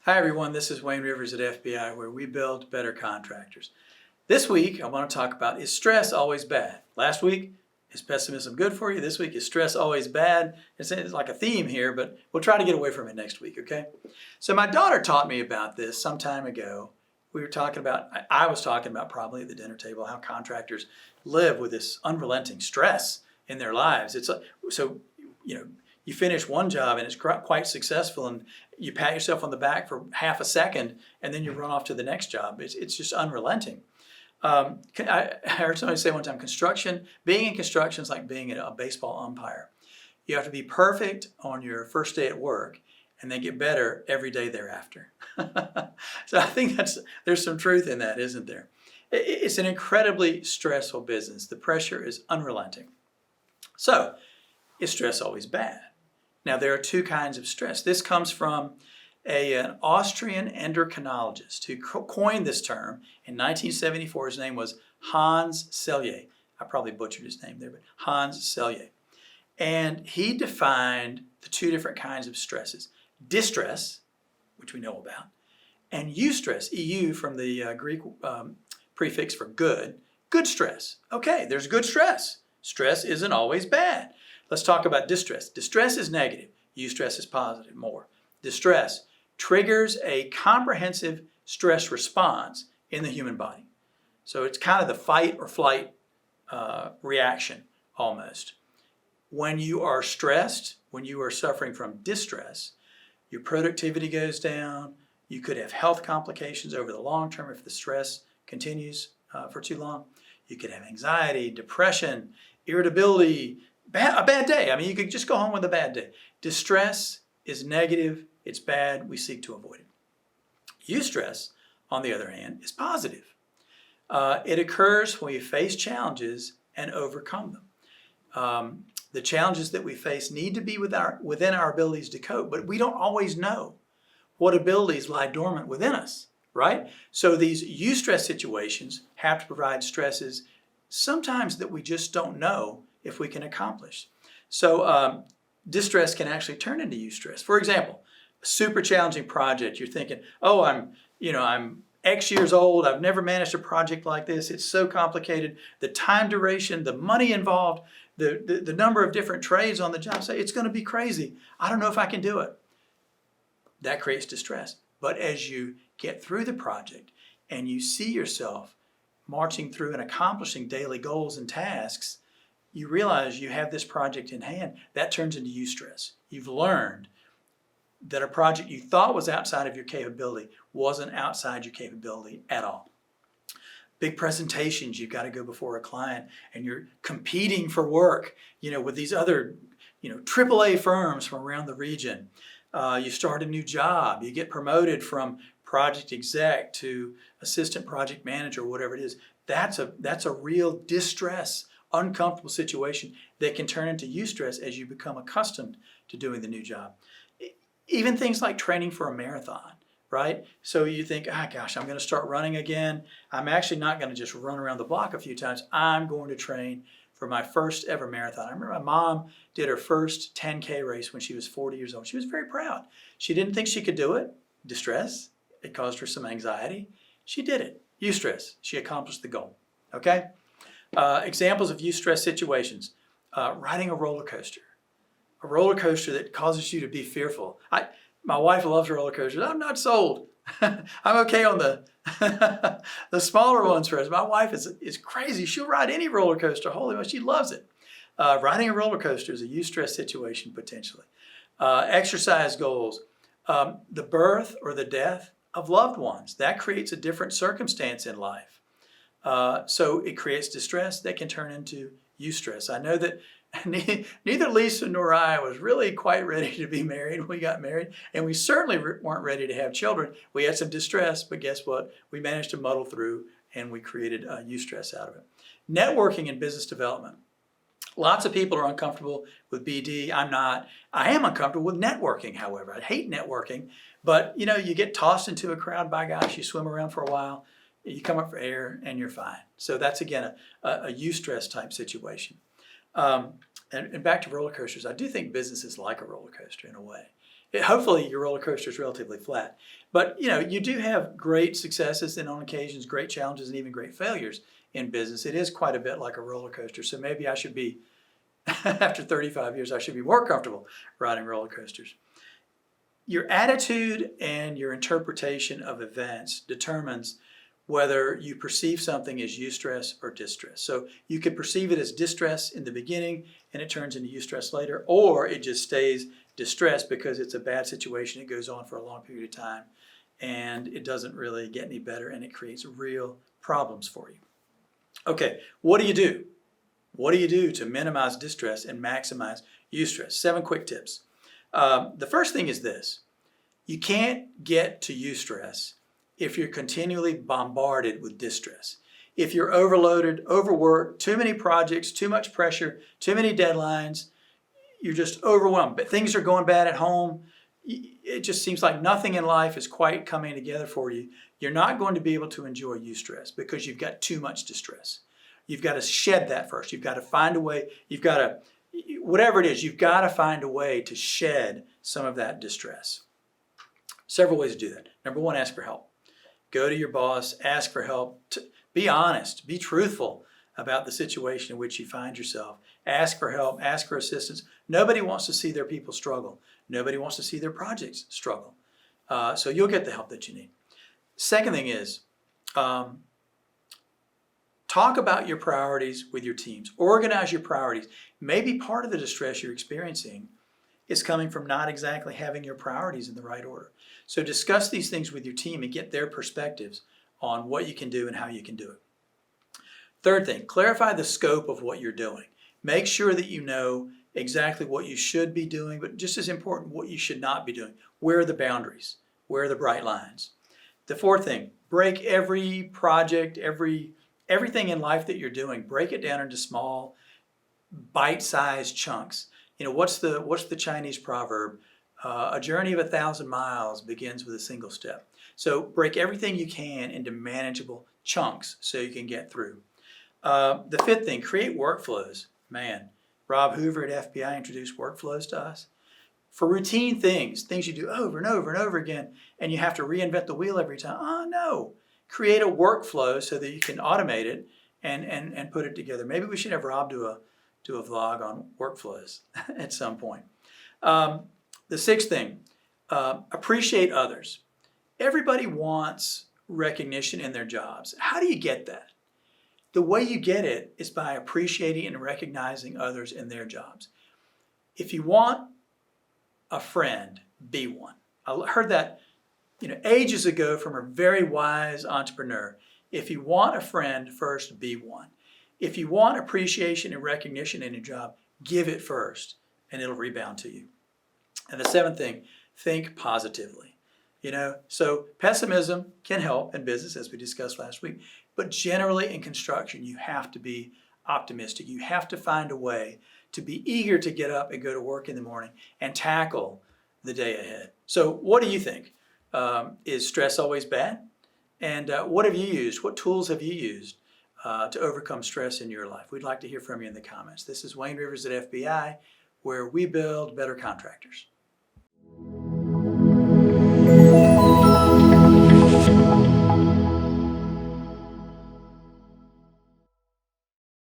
Hi everyone, this is Wayne Rivers at FBI, where we build better contractors. This week I want to talk about, is stress always bad? Last week, is pessimism good for you? This week, is stress always bad? It's like a theme here, but we'll try to get away from it next week, okay? So my daughter taught me about this some time ago. I was talking about probably at the dinner table, how contractors live with this unrelenting stress in their lives. You finish one job and it's quite successful and you pat yourself on the back for half a second and then you run off to the next job. It's just unrelenting. I heard somebody say one time, being in construction is like being a baseball umpire. You have to be perfect on your first day at work and then get better every day thereafter. So I think there's some truth in that, isn't there? It's an incredibly stressful business. The pressure is unrelenting. So, is stress always bad? Now, there are two kinds of stress. This comes from an Austrian endocrinologist who coined this term in 1974. His name was Hans Selye. I probably butchered his name there, but Hans Selye. And he defined the two different kinds of stresses. Distress, which we know about, and eustress, EU from the Greek prefix for good stress. Okay, there's good stress. Stress isn't always bad. Let's talk about distress. Distress is negative. Eustress is positive, more. Distress triggers a comprehensive stress response in the human body. So it's kind of the fight or flight reaction almost. When you are stressed, when you are suffering from distress, your productivity goes down. You could have health complications over the long term if the stress continues for too long. You could have anxiety, depression, irritability, a bad day. I mean, you could just go home with a bad day. Distress is negative. It's bad. We seek to avoid it. Eustress, on the other hand, is positive. It occurs when we face challenges and overcome them. The challenges that we face need to be within our abilities to cope, but we don't always know what abilities lie dormant within us, right? So these eustress situations have to provide stresses sometimes that we just don't know if we can accomplish. So distress can actually turn into eustress. For example, a super challenging project. You're thinking, oh, I'm X years old. I've never managed a project like this. It's so complicated. The time duration, the money involved, the number of different trades on the job site, it's going to be crazy. I don't know if I can do it. That creates distress. But as you get through the project and you see yourself marching through and accomplishing daily goals and tasks, you realize you have this project in hand. That turns into eustress. You've learned that a project you thought was outside of your capability wasn't outside your capability at all. Big presentations, you've got to go before a client and you're competing for work, with these other, AAA firms from around the region. You start a new job, you get promoted from project exec to assistant project manager, whatever it is. That's a real distress, uncomfortable situation that can turn into eustress as you become accustomed to doing the new job. Even things like training for a marathon, right? So you think, gosh, I'm going to start running again. I'm actually not going to just run around the block a few times. I'm going to train for my first ever marathon. I remember my mom did her first 10K race when she was 40 years old. She was very proud. She didn't think she could do it. Distress. It caused her some anxiety. She did it. Eustress. She accomplished the goal. Okay? Examples of eustress situations. Riding a roller coaster. A roller coaster that causes you to be fearful. My wife loves roller coasters. I'm not sold. I'm okay on the smaller ones for us. My wife is crazy. She'll ride any roller coaster. Holy moly, she loves it. Riding a roller coaster is a eustress situation potentially. Exercise goals. The birth or the death of loved ones. That creates a different circumstance in life. So it creates distress that can turn into eustress. I know that neither Lisa nor I was really quite ready to be married when we got married, and we certainly weren't ready to have children. We had some distress, but guess what? We managed to muddle through, and we created eustress out of it. Networking and business development. Lots of people are uncomfortable with BD. I'm not. I am uncomfortable with networking, however. I hate networking, but you get tossed into a crowd, by gosh, you swim around for a while, you come up for air, and you're fine. So that's, again, a eustress type situation. And back to roller coasters, I do think business is like a roller coaster in a way. Hopefully your roller coaster is relatively flat. But you do have great successes and on occasions great challenges and even great failures in business. It is quite a bit like a roller coaster. So maybe I should be, after 35 years, I should be more comfortable riding roller coasters. Your attitude and your interpretation of events determines whether you perceive something as eustress or distress. So you could perceive it as distress in the beginning and it turns into eustress later, or it just stays distress because it's a bad situation. It goes on for a long period of time and it doesn't really get any better and it creates real problems for you. Okay, what do you do? What do you do to minimize distress and maximize eustress? 7 quick tips. The first thing is this. You can't get to eustress if you're continually bombarded with distress. If you're overloaded, overworked, too many projects, too much pressure, too many deadlines, you're just overwhelmed. But things are going bad at home. It just seems like nothing in life is quite coming together for you. You're not going to be able to enjoy eustress because you've got too much distress. You've got to shed that first. You've got to find a way. You've got to, whatever it is, you've got to find a way to shed some of that distress. Several ways to do that. Number 1, ask for help. Go to your boss, ask for help. Be honest, be truthful about the situation in which you find yourself. Ask for help, ask for assistance. Nobody wants to see their people struggle. Nobody wants to see their projects struggle. So you'll get the help that you need. Second thing is, talk about your priorities with your teams. Organize your priorities. Maybe part of the distress you're experiencing is coming from not exactly having your priorities in the right order. So discuss these things with your team and get their perspectives on what you can do and how you can do it. Third thing, clarify the scope of what you're doing. Make sure that you know exactly what you should be doing, but just as important, what you should not be doing. Where are the boundaries? Where are the bright lines? The fourth thing, break every project, everything in life that you're doing, break it down into small, bite-sized chunks. What's the Chinese proverb? A journey of 1,000 miles begins with a single step. So break everything you can into manageable chunks so you can get through. The fifth thing, create workflows. Man, Rob Hoover at FBI introduced workflows to us. For routine things you do over and over and over again, and you have to reinvent the wheel every time. Oh no, create a workflow so that you can automate it and put it together. Maybe we should have Rob do a vlog on workflows at some point. The sixth thing, appreciate others. Everybody wants recognition in their jobs. How do you get that? The way you get it is by appreciating and recognizing others in their jobs. If you want a friend, be one. I heard that ages ago from a very wise entrepreneur. If you want a friend, first be one. If you want appreciation and recognition in your job, give it first and it'll rebound to you. And the seventh thing, think positively. So pessimism can help in business, as we discussed last week, but generally in construction, you have to be optimistic. You have to find a way to be eager to get up and go to work in the morning and tackle the day ahead. So what do you think? Is stress always bad? And what have you used? What tools have you used to overcome stress in your life? We'd like to hear from you in the comments. This is Wayne Rivers at FBI, where we build better contractors.